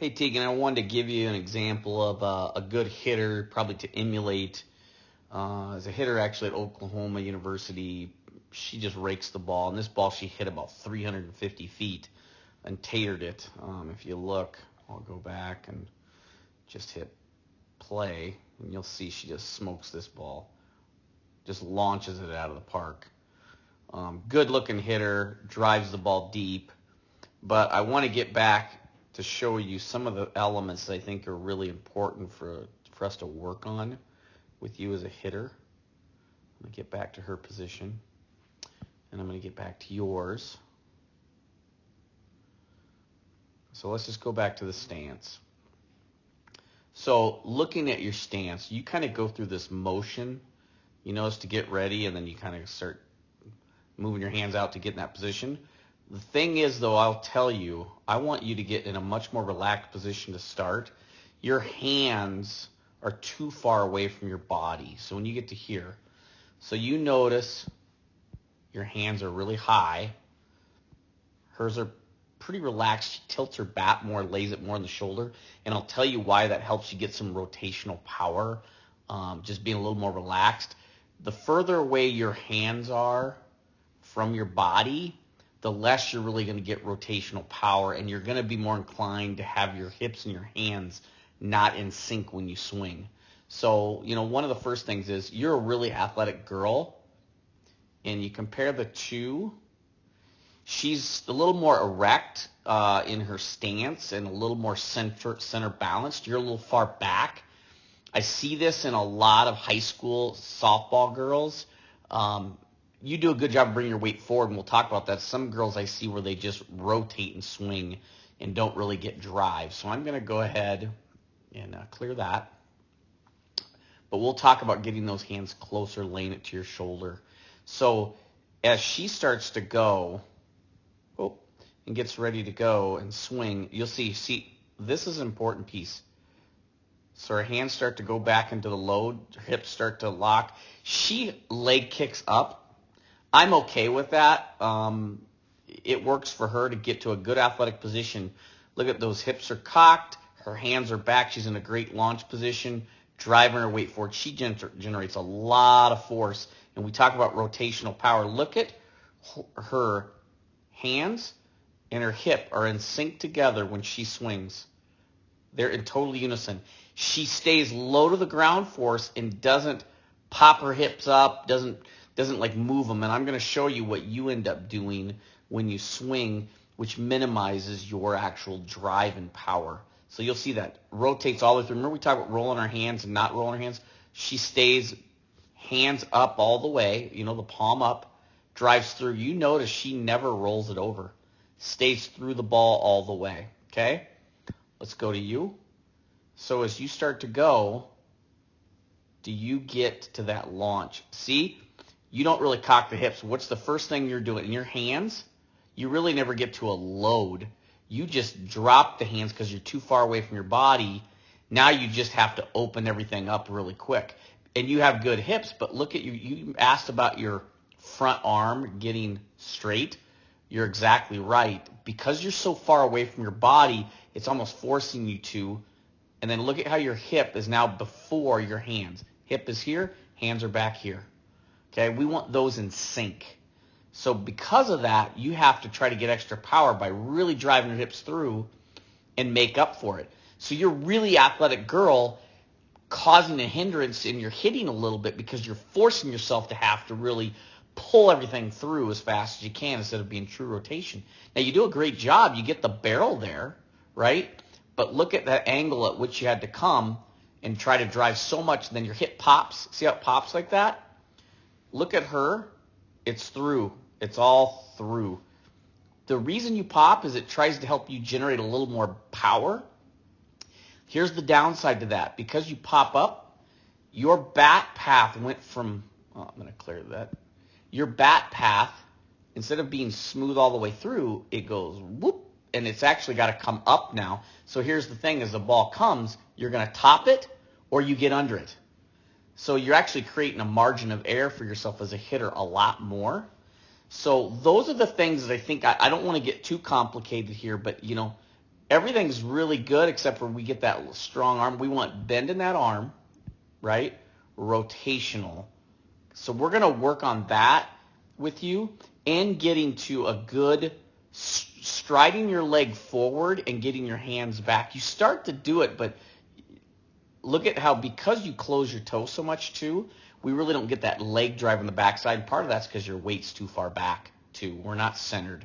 Hey Tegan, I wanted to give you an example of a good hitter, probably to emulate. As a hitter actually at Oklahoma University, she just rakes the ball, and this ball she hit about 350 feet and tatered it. If you look, I'll go back and just hit play, and you'll see she just smokes this ball, just launches it out of the park. Good looking hitter, drives the ball deep, but I want to get back to show you some of the elements that I think are really important for us to work on with you as a hitter. I'm going to get back to her position, and I'm going to get back to yours. So let's just go back to the stance. So looking at your stance, you kind of go through this motion, you notice, to get ready, and then you kind of start moving your hands out to get in that position. The thing is, though, I'll tell you, I want you to get in a much more relaxed position to start. Your hands are too far away from your body. So when you get to here, so you notice your hands are really high. Hers are pretty relaxed. She tilts her bat more, lays it more on the shoulder. And I'll tell you why that helps you get some rotational power, just being a little more relaxed. The further away your hands are from your body, the less you're really going to get rotational power, and you're going to be more inclined to have your hips and your hands not in sync when you swing. So, one of the first things is you're a really athletic girl, and you compare the two. She's a little more erect in her stance and a little more center balanced. You're a little far back. I see this in a lot of high school softball girls. You do a good job of bringing your weight forward, and we'll talk about that. Some girls I see where they just rotate and swing and don't really get drive. So I'm going to go ahead and clear that. But we'll talk about getting those hands closer, laying it to your shoulder. So as she starts to go and gets ready to go and swing, you'll see, this is an important piece. So her hands start to go back into the load, her hips start to lock. She leg kicks up. I'm okay with that. It works for her to get to a good athletic position. Look at those hips are cocked. Her hands are back. She's in a great launch position, driving her weight forward. She generates a lot of force. And we talk about rotational power. Look at her hands and her hip are in sync together when she swings. They're in total unison. She stays low to the ground force and doesn't pop her hips up, doesn't like move them. And I'm going to show you what you end up doing when you swing, which minimizes your actual drive and power. So you'll see that rotates all the way through. Remember we talked about rolling our hands and not rolling our hands? She stays hands up all the way, the palm up, drives through. You notice she never rolls it over. Stays through the ball all the way, okay? Let's go to you. So as you start to go, do you get to that launch? See? You don't really cock the hips. What's the first thing you're doing? In your hands, you really never get to a load. You just drop the hands because you're too far away from your body. Now you just have to open everything up really quick. And you have good hips, but look at you. You asked about your front arm getting straight. You're exactly right. Because you're so far away from your body, it's almost forcing you to. And then look at how your hip is now before your hands. Hip is here, hands are back here. Okay, we want those in sync. So because of that, you have to try to get extra power by really driving your hips through and make up for it. So you're a really athletic girl causing a hindrance in your hitting a little bit because you're forcing yourself to have to really pull everything through as fast as you can instead of being true rotation. Now, you do a great job. You get the barrel there, right? But look at that angle at which you had to come and try to drive so much, and then your hip pops. See how it pops like that? Look at her. It's through. It's all through. The reason you pop is it tries to help you generate a little more power. Here's the downside to that. Because you pop up, your bat path went from, I'm going to clear that. Your bat path, instead of being smooth all the way through, it goes whoop, and it's actually got to come up now. So here's the thing. As the ball comes, you're going to top it or you get under it. So you're actually creating a margin of error for yourself as a hitter a lot more. So those are the things that I think I don't want to get too complicated here, but everything's really good except for we get that strong arm. We want bend in that arm, right? Rotational. So we're going to work on that with you and getting to a good striding your leg forward and getting your hands back. You start to do it, but look at how, because you close your toe so much too, we really don't get that leg drive on the backside. Part of that's because your weight's too far back too. We're not centered.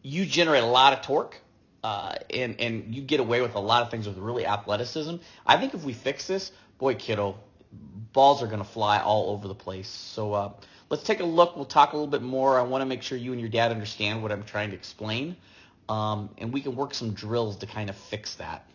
You generate a lot of torque, and you get away with a lot of things with really athleticism. I think if we fix this, boy, kiddo, balls are going to fly all over the place. So let's take a look. We'll talk a little bit more. I want to make sure you and your dad understand what I'm trying to explain, and we can work some drills to kind of fix that.